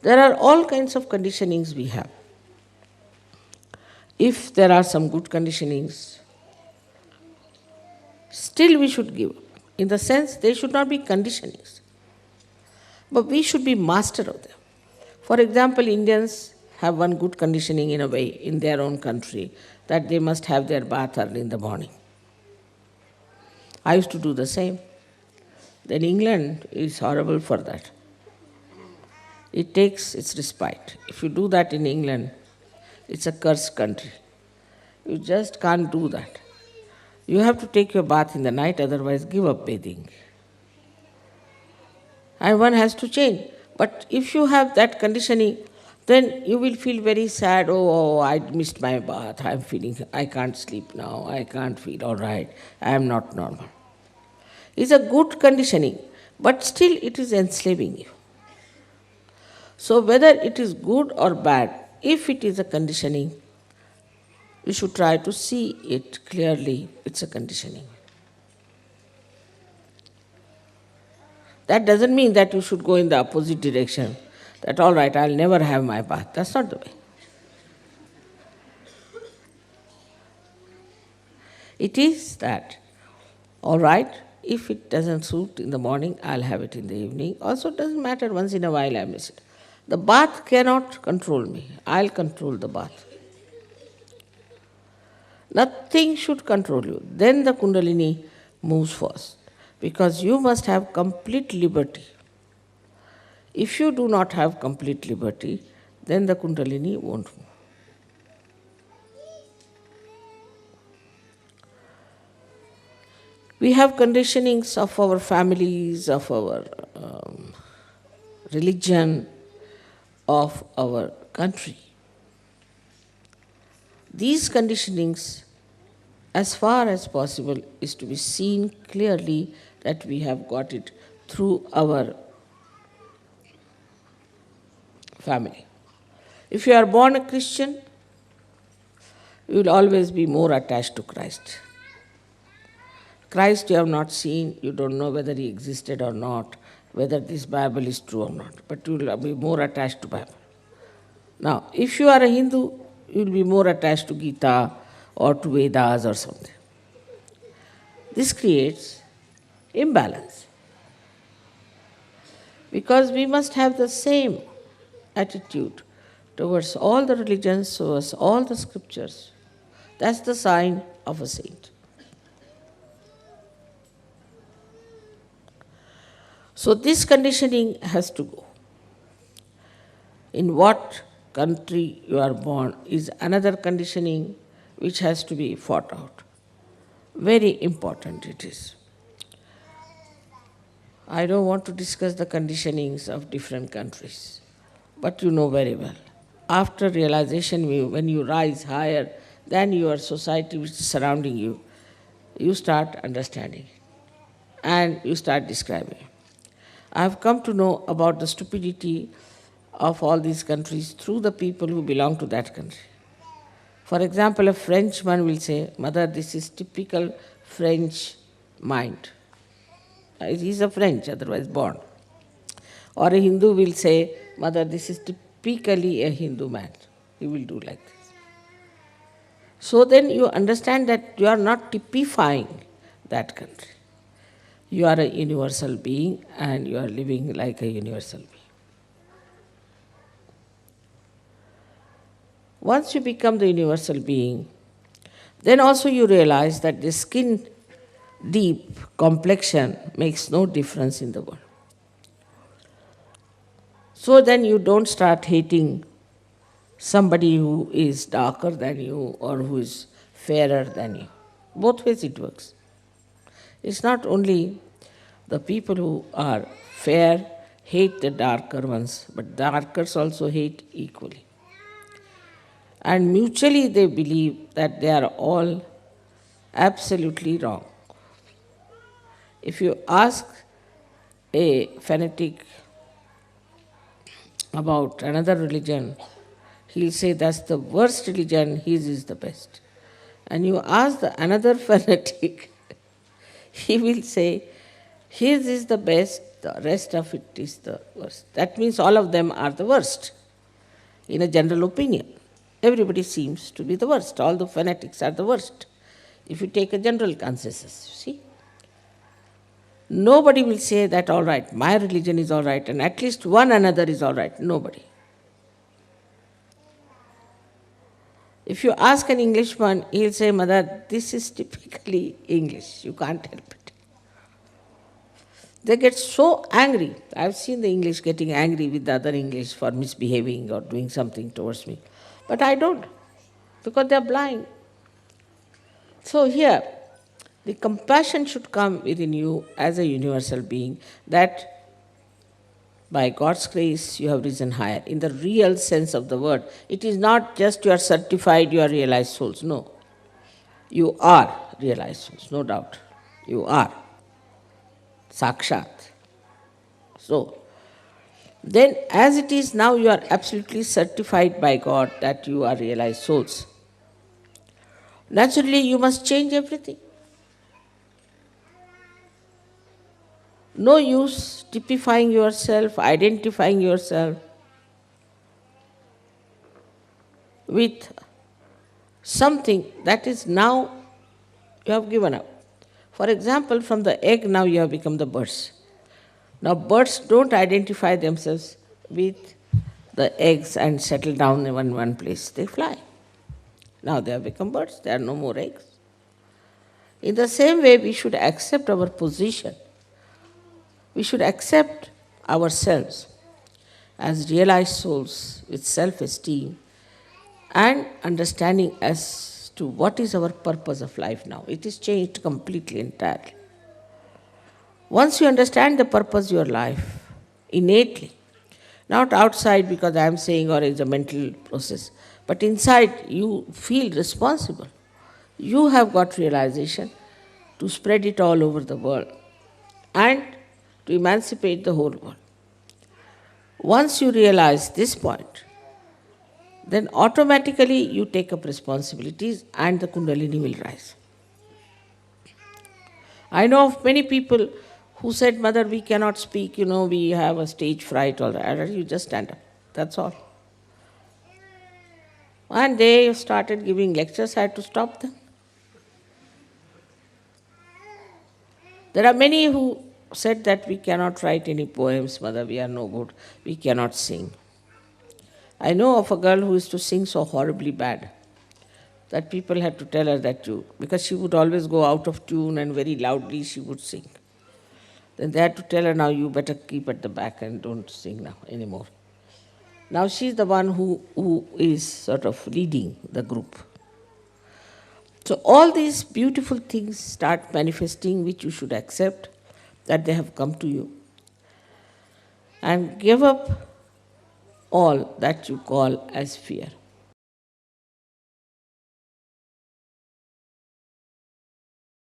There are all kinds of conditionings we have. If there are some good conditionings, still we should give up. In the sense, they should not be conditionings, but we should be master of them. For example, Indians have one good conditioning in a way in their own country, that they must have their bath early in the morning. I used to do the same. Then England is horrible for that. It takes its respite. If you do that in England, it's a cursed country. You just can't do that. You have to take your bath in the night, otherwise give up bathing. And one has to change. But if you have that conditioning, then you will feel very sad. Oh, I missed my bath. I can't sleep now. I can't feel all right. I am not normal. It's a good conditioning, but still it is enslaving you. So whether it is good or bad, if it is a conditioning, you should try to see it clearly. It's a conditioning. That doesn't mean that you should go in the opposite direction, that all right, I'll never have my bath. That's not the way. It is that, all right, if it doesn't suit in the morning, I'll have it in the evening. Also, it doesn't matter, once in a while I miss it. The bath cannot control me. I'll control the bath. Nothing should control you. Then the Kundalini moves first, because you must have complete liberty. If you do not have complete liberty, then the Kundalini won't move. We have conditionings of our families, of our religion, of our country. These conditionings, as far as possible, is to be seen clearly that we have got it through our family. If you are born a Christian, you will always be more attached to Christ. Christ you have not seen, you don't know whether he existed or not, whether this Bible is true or not, but you will be more attached to Bible. Now, if you are a Hindu, you will be more attached to Gita or to Vedas or something. This creates imbalance, because we must have the same attitude towards all the religions, towards all the scriptures. That's the sign of a saint. So this conditioning has to go. In what country you are born is another conditioning which has to be fought out. Very important it is. I don't want to discuss the conditionings of different countries, but you know very well. After realization, when you rise higher than your society which is surrounding you, you start understanding and you start describing. I have come to know about the stupidity of all these countries through the people who belong to that country. For example, a Frenchman will say, Mother, this is typical French mind. He's a French, otherwise born. Or a Hindu will say, Mother, this is typically a Hindu man. He will do like this. So then you understand that you are not typifying that country. You are a universal being and you are living like a universal being. Once you become the universal being, then also you realize that the skin deep complexion makes no difference in the world. So then you don't start hating somebody who is darker than you or who is fairer than you. Both ways it works. It's not only the people who are fair hate the darker ones, but darkers also hate equally. And mutually they believe that they are all absolutely wrong. If you ask a fanatic about another religion, he'll say that's the worst religion, his is the best. And you ask another fanatic, he will say His is the best, the rest of it is the worst. That means all of them are the worst, in a general opinion. Everybody seems to be the worst. All the fanatics are the worst. If you take a general consensus, you see. Nobody will say that, all right, my religion is all right, and at least one another is all right. Nobody. If you ask an Englishman, he'll say, Mother, this is typically English. You can't help it. They get so angry. I've seen the English getting angry with the other English for misbehaving or doing something towards me. But I don't, because they're blind. So here, the compassion should come within you as a universal being, that by God's grace you have risen higher. In the real sense of the word, it is not just you are certified, you are realized souls. No. You are realized souls, no doubt. You are. Sakshat. So, then as it is now, you are absolutely certified by God that you are realized souls. Naturally, you must change everything. No use typifying yourself, identifying yourself with something that is now you have given up. For example, from the egg now you have become the birds. Now birds don't identify themselves with the eggs and settle down in one place. They fly. Now they have become birds. There are no more eggs. In the same way, we should accept our position. We should accept ourselves as realized souls with self-esteem and understanding as to what is our purpose of life now. It is changed completely, entirely. Once you understand the purpose of your life innately, not outside because I am saying or it's a mental process, but inside you feel responsible. You have got realization to spread it all over the world and to emancipate the whole world. Once you realize this point, then automatically you take up responsibilities and the Kundalini will rise. I know of many people who said, Mother, we cannot speak, we have a stage fright, all right. You just stand up, that's all. And they started giving lectures, I had to stop them. There are many who said that we cannot write any poems, Mother, we are no good, we cannot sing. I know of a girl who used to sing so horribly bad that people had to tell her that because she would always go out of tune and very loudly she would sing. Then they had to tell her, now you better keep at the back and don't sing now anymore. Now she's the one who is sort of leading the group. So all these beautiful things start manifesting, which you should accept that they have come to you. And give up all that you call as fear.